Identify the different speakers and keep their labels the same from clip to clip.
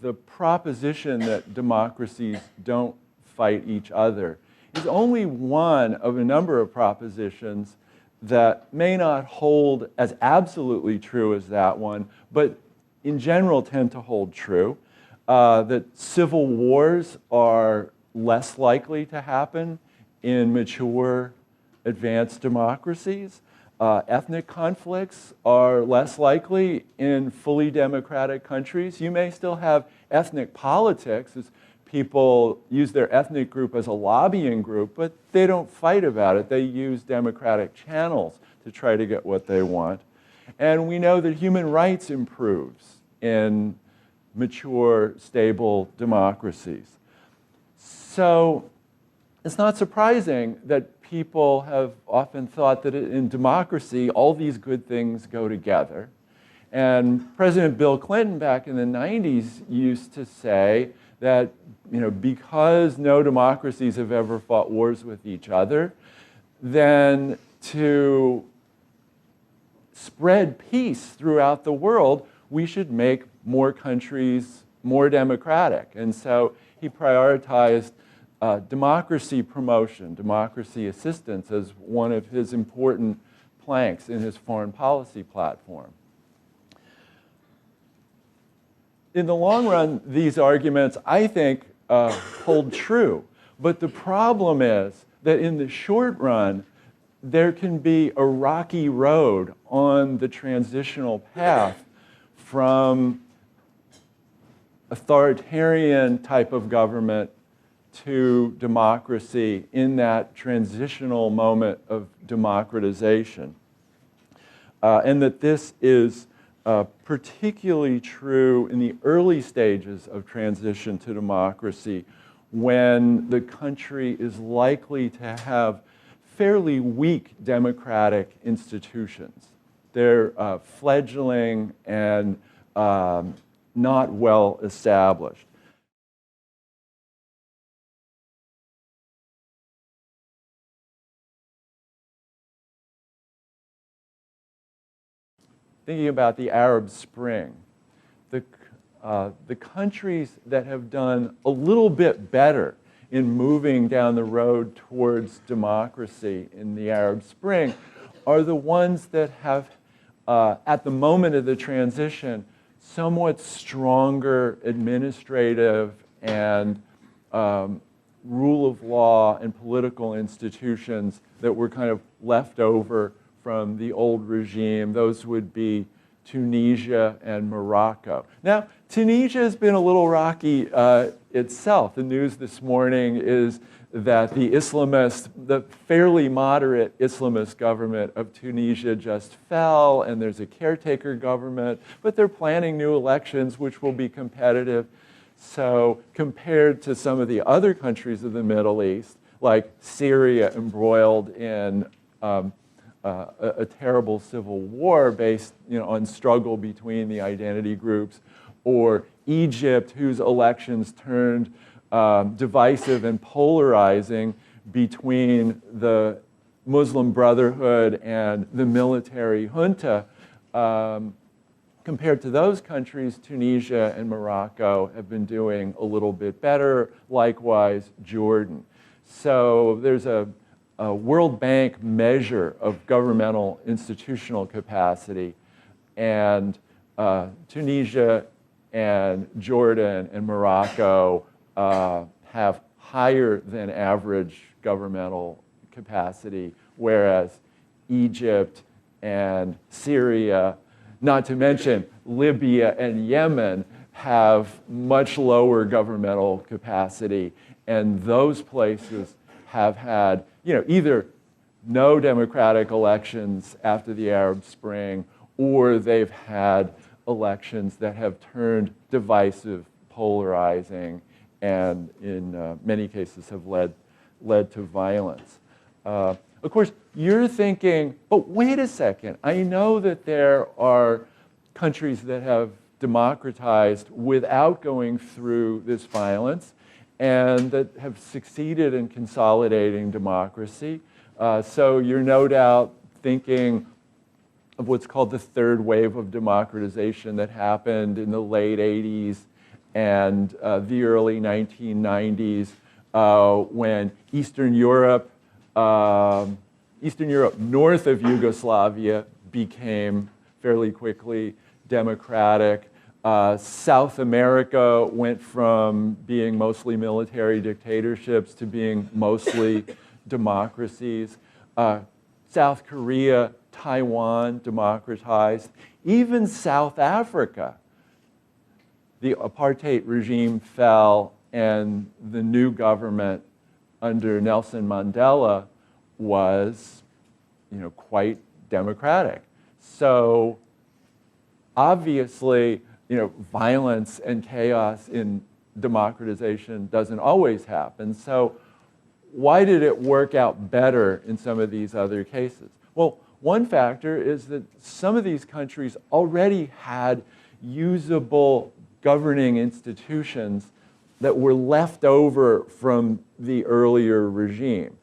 Speaker 1: the proposition that democracies don't fight each other is only one of a number of propositions that may not hold as absolutely true as that one, but in general tend to hold true. That civil wars are less likely to happen in mature, advanced democracies. Ethnic conflicts are less likely in fully democratic countries. You may still have ethnic politics as people use their ethnic group as a lobbying group, but they don't fight about it. They use democratic channels to try to get what they want. And we know that human rights improves in mature, stable democracies. So it's not surprising that people have often thought that in democracy, all these good things go together. And President Bill Clinton back in the 90s used to say that because no democracies have ever fought wars with each other, then to spread peace throughout the world, we should make more countries more democratic. And so he prioritized democracy promotion, democracy assistance as one of his important planks in his foreign policy platform. In the long run, these arguments, I think, hold true. But the problem is that in the short run, there can be a rocky road on the transitional path from authoritarian type of government to democracy in that transitional moment of democratization. And that this is particularly true in the early stages of transition to democracy, when the country is likely to have fairly weak democratic institutions. They're fledgling and not well established. Thinking about the Arab Spring, the countries that have done a little bit better in moving down the road towards democracy in the Arab Spring are the ones that have, at the moment of the transition, somewhat stronger administrative and rule of law and political institutions that were kind of left over from the old regime. Those would be Tunisia and Morocco. Now, Tunisia has been a little rocky itself. The news this morning is that the fairly moderate Islamist government of Tunisia just fell, and there's a caretaker government, but they're planning new elections which will be competitive. So compared to some of the other countries of the Middle East, like Syria embroiled in a terrible civil war based on struggle between the identity groups, or Egypt, whose elections turned divisive and polarizing between the Muslim Brotherhood and the military junta. Compared to those countries, Tunisia and Morocco have been doing a little bit better, likewise Jordan. So there's a World Bank measure of governmental institutional capacity, and Tunisia and Jordan and Morocco have higher than average governmental capacity, whereas Egypt and Syria, not to mention Libya and Yemen, have much lower governmental capacity, and those places have had either no democratic elections after the Arab Spring, or they've had elections that have turned divisive, polarizing, and in many cases have led to violence. Of course, you're thinking, but wait a second, I know that there are countries that have democratized without going through this violence, and that have succeeded in consolidating democracy. So you're no doubt thinking of what's called the third wave of democratization that happened in the late 80s and the early 1990s, when Eastern Europe north of Yugoslavia became fairly quickly democratic. South America went from being mostly military dictatorships to being mostly democracies. South Korea, Taiwan democratized. Even South Africa, the apartheid regime fell, and the new government under Nelson Mandela was, quite democratic. So obviously, violence and chaos in democratization doesn't always happen. So why did it work out better in some of these other cases? Well, one factor is that some of these countries already had usable governing institutions that were left over from the earlier regime.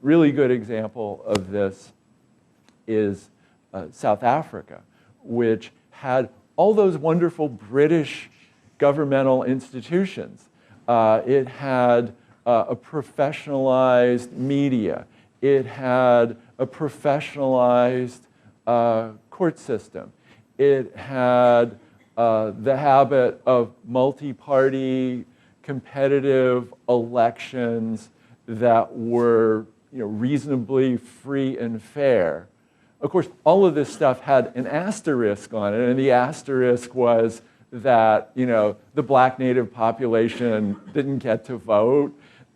Speaker 1: Really good example of this is South Africa, which had all those wonderful British governmental institutions. It had a professionalized media. It had a professionalized court system. It had the habit of multi-party competitive elections that were reasonably free and fair. Of course, all of this stuff had an asterisk on it, and the asterisk was that the black native population didn't get to vote,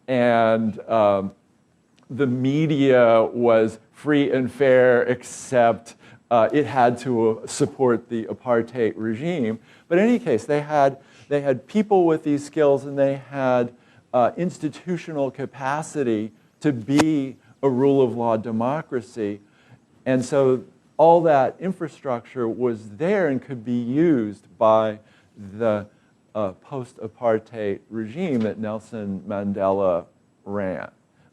Speaker 1: and the media was free and fair, except it had to support the apartheid regime. But in any case, they had people with these skills, and they had institutional capacity to be a rule of law democracy. And so all that infrastructure was there and could be used by the post-apartheid regime that Nelson Mandela ran.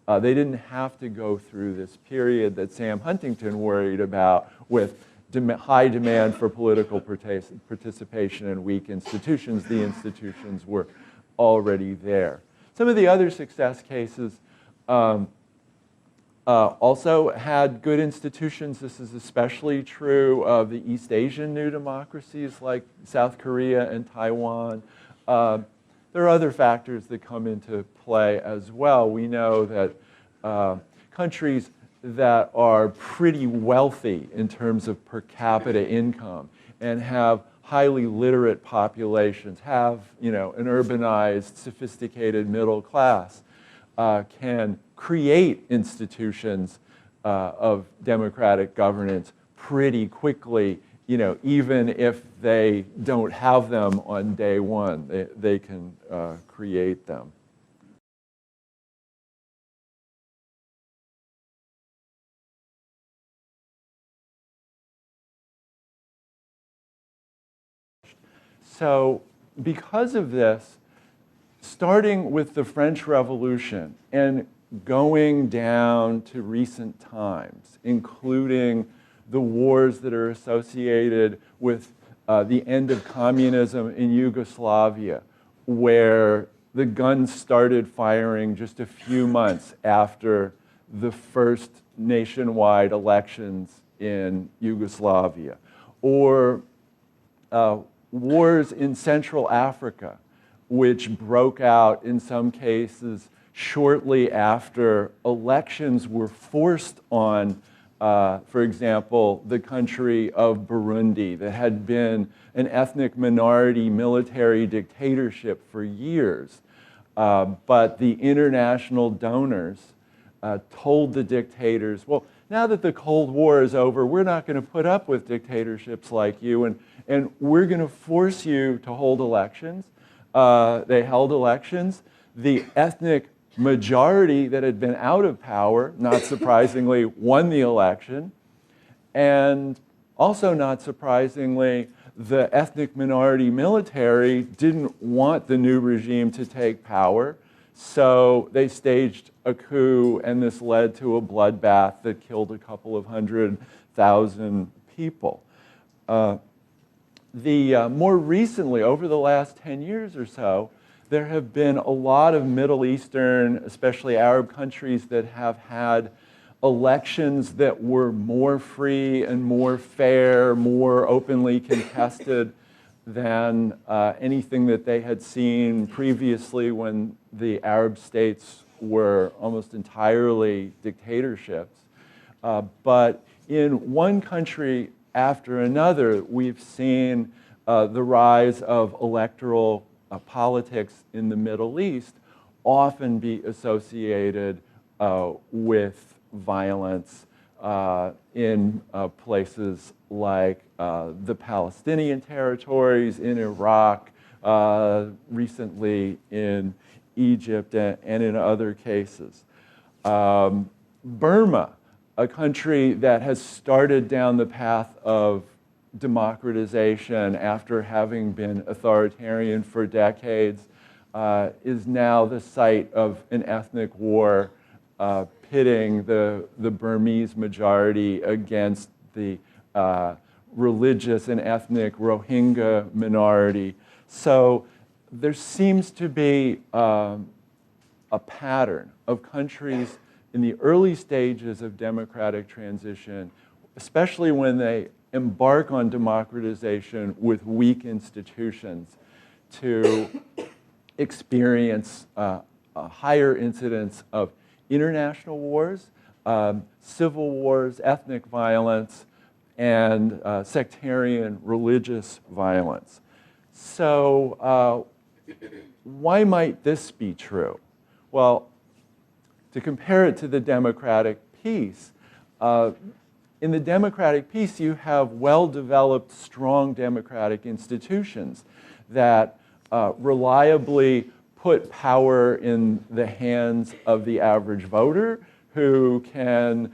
Speaker 1: They didn't have to go through this period that Sam Huntington worried about with high demand for political participation and weak institutions. The institutions were already there. Some of the other success cases also had good institutions. This is especially true of the East Asian new democracies like South Korea and Taiwan. There are other factors that come into play as well. We know that countries that are pretty wealthy in terms of per capita income and have highly literate populations, have an urbanized, sophisticated middle class, can create institutions of democratic governance pretty quickly, even if they don't have them on day one. They can create them. So because of this, starting with the French Revolution and going down to recent times, including the wars that are associated with the end of communism in Yugoslavia, where the guns started firing just a few months after the first nationwide elections in Yugoslavia, or wars in Central Africa, which broke out in some cases shortly after elections were forced on, for example, the country of Burundi that had been an ethnic minority military dictatorship for years. But the international donors told the dictators, well, now that the Cold War is over, we're not going to put up with dictatorships like you, and we're going to force you to hold elections. They held elections. The ethnic majority that had been out of power, not surprisingly, won the election. And also not surprisingly, the ethnic minority military didn't want the new regime to take power. So they staged a coup, and this led to a bloodbath that killed a couple of 100,000 people. More recently, over the last 10 years or so, there have been a lot of Middle Eastern, especially Arab countries, that have had elections that were more free and more fair, more openly contested than anything that they had seen previously when the Arab states were almost entirely dictatorships. But in one country after another, we've seen the rise of electoral politics in the Middle East often be associated with violence in places like the Palestinian territories, in Iraq, recently in Egypt, and in other cases. Burma, a country that has started down the path of democratization after having been authoritarian for decades, is now the site of an ethnic war pitting the Burmese majority against the religious and ethnic Rohingya minority. So there seems to be a pattern of countries in the early stages of democratic transition, especially when they embark on democratization with weak institutions, to experience a higher incidence of international wars, civil wars, ethnic violence, and sectarian religious violence. So why might this be true? Well, to compare it to the democratic peace, in the democratic peace, you have well-developed, strong democratic institutions that reliably put power in the hands of the average voter, who can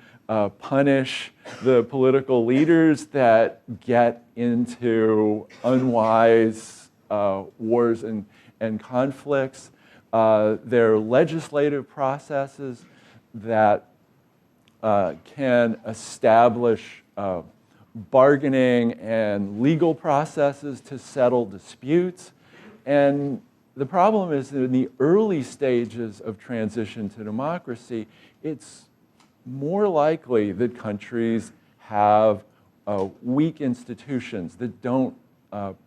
Speaker 1: punish the political leaders that get into unwise wars and conflicts. There are legislative processes that can establish bargaining and legal processes to settle disputes. And the problem is that in the early stages of transition to democracy, it's more likely that countries have weak institutions that don't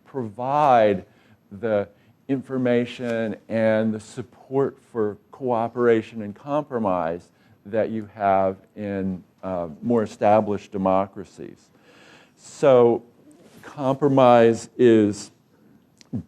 Speaker 1: provide the information and the support for cooperation and compromise that you have in more established democracies. So compromise is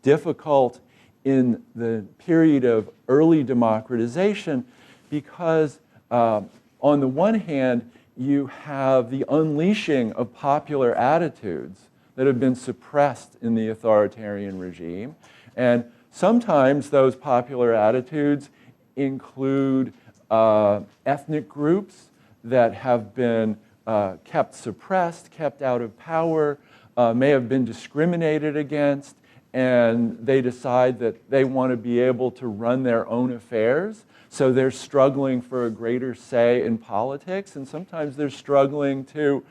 Speaker 1: difficult in the period of early democratization because on the one hand, you have the unleashing of popular attitudes that have been suppressed in the authoritarian regime. And sometimes those popular attitudes include ethnic groups that have been kept suppressed, kept out of power, may have been discriminated against, and they decide that they want to be able to run their own affairs. So they're struggling for a greater say in politics, and sometimes they're struggling to,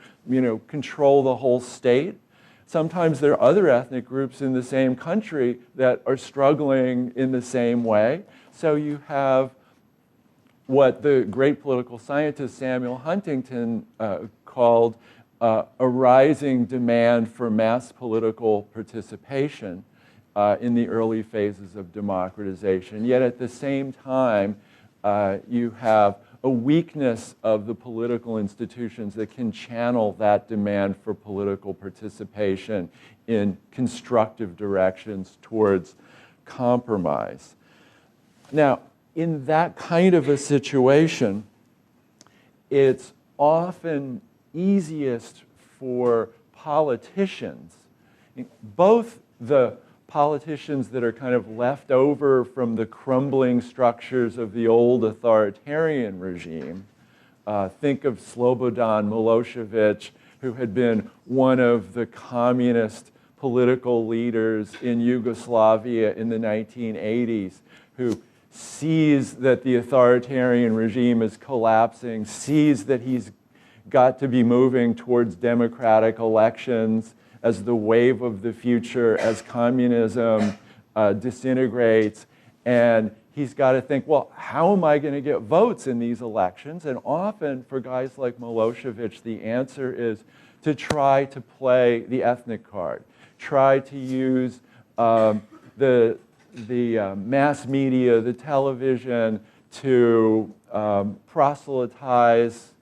Speaker 1: control the whole state. Sometimes there are other ethnic groups in the same country that are struggling in the same way. So you have what the great political scientist Samuel Huntington called a rising demand for mass political participation in the early phases of democratization. Yet at the same time, you have a weakness of the political institutions that can channel that demand for political participation in constructive directions towards compromise. Now, in that kind of a situation, it's often easiest for politicians, both the politicians that are kind of left over from the crumbling structures of the old authoritarian regime. Think of Slobodan Milosevic, who had been one of the communist political leaders in Yugoslavia in the 1980s, who sees that the authoritarian regime is collapsing, sees that he's got to be moving towards democratic elections, as the wave of the future, as communism disintegrates. And he's got to think, well, how am I going to get votes in these elections? And often for guys like Milosevic, the answer is to try to play the ethnic card, try to use the mass media, the television, to proselytize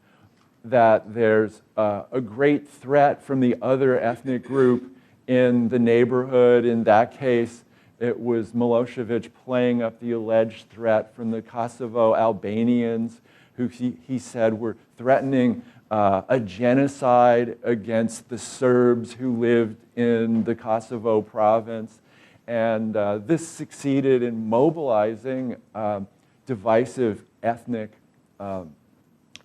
Speaker 1: that there's a great threat from the other ethnic group in the neighborhood. In that case, it was Milosevic playing up the alleged threat from the Kosovo Albanians, who he said were threatening a genocide against the Serbs who lived in the Kosovo province. And this succeeded in mobilizing divisive ethnic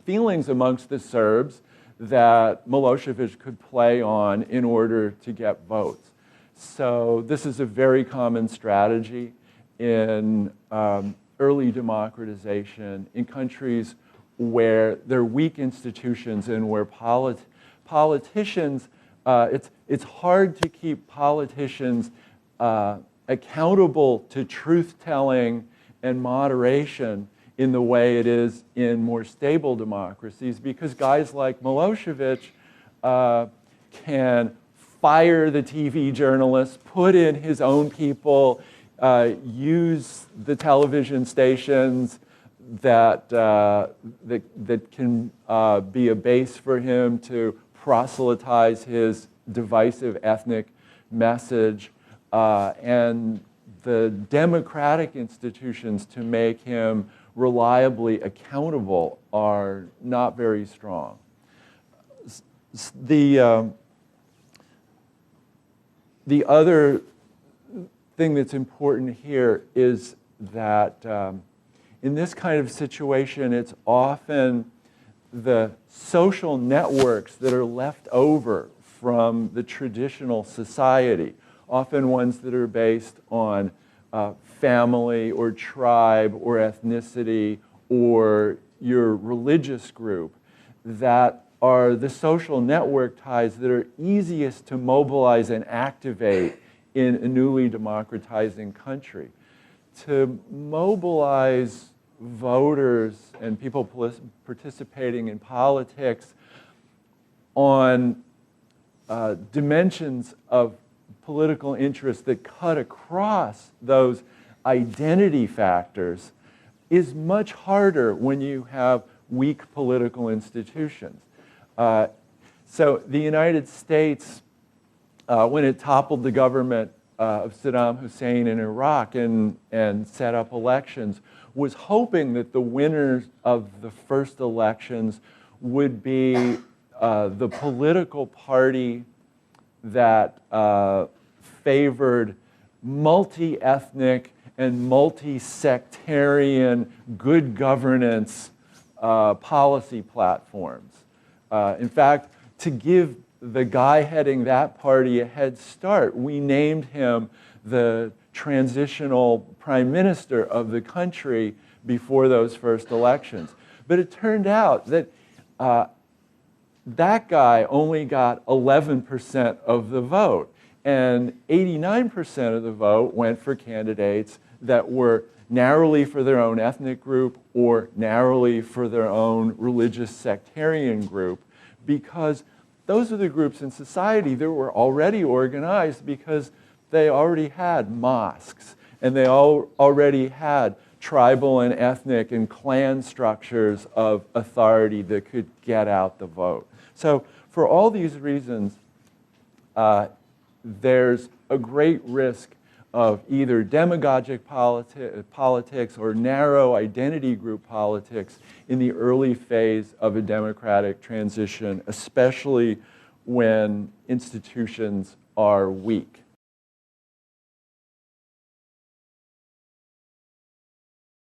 Speaker 1: feelings amongst the Serbs that Milosevic could play on in order to get votes. So this is a very common strategy in early democratization in countries where there are weak institutions and where politicians, it's hard to keep politicians accountable to truth-telling and moderation in the way it is in more stable democracies, because guys like Milosevic can fire the TV journalists, put in his own people, use the television stations that can be a base for him to proselytize his divisive ethnic message, and the democratic institutions to make him reliably accountable are not very strong. The other thing that's important here is that in this kind of situation, it's often the social networks that are left over from the traditional society, often ones that are based on family or tribe or ethnicity or your religious group, that are the social network ties that are easiest to mobilize and activate in a newly democratizing country. To mobilize voters and people participating in politics on dimensions of political interest that cut across those identity factors is much harder when you have weak political institutions. So the United States, when it toppled the government of Saddam Hussein in Iraq and set up elections, was hoping that the winners of the first elections would be the political party that favored multi-ethnic and multi-sectarian good governance policy platforms. In fact, to give the guy heading that party a head start, we named him the transitional prime minister of the country before those first elections. But it turned out that that guy only got 11% of the vote, and 89% of the vote went for candidates that were narrowly for their own ethnic group or narrowly for their own religious sectarian group, because those are the groups in society that were already organized because they already had mosques and they already had tribal and ethnic and clan structures of authority that could get out the vote. So for all these reasons, there's a great risk of either demagogic politics or narrow identity group politics in the early phase of a democratic transition, especially when institutions are weak.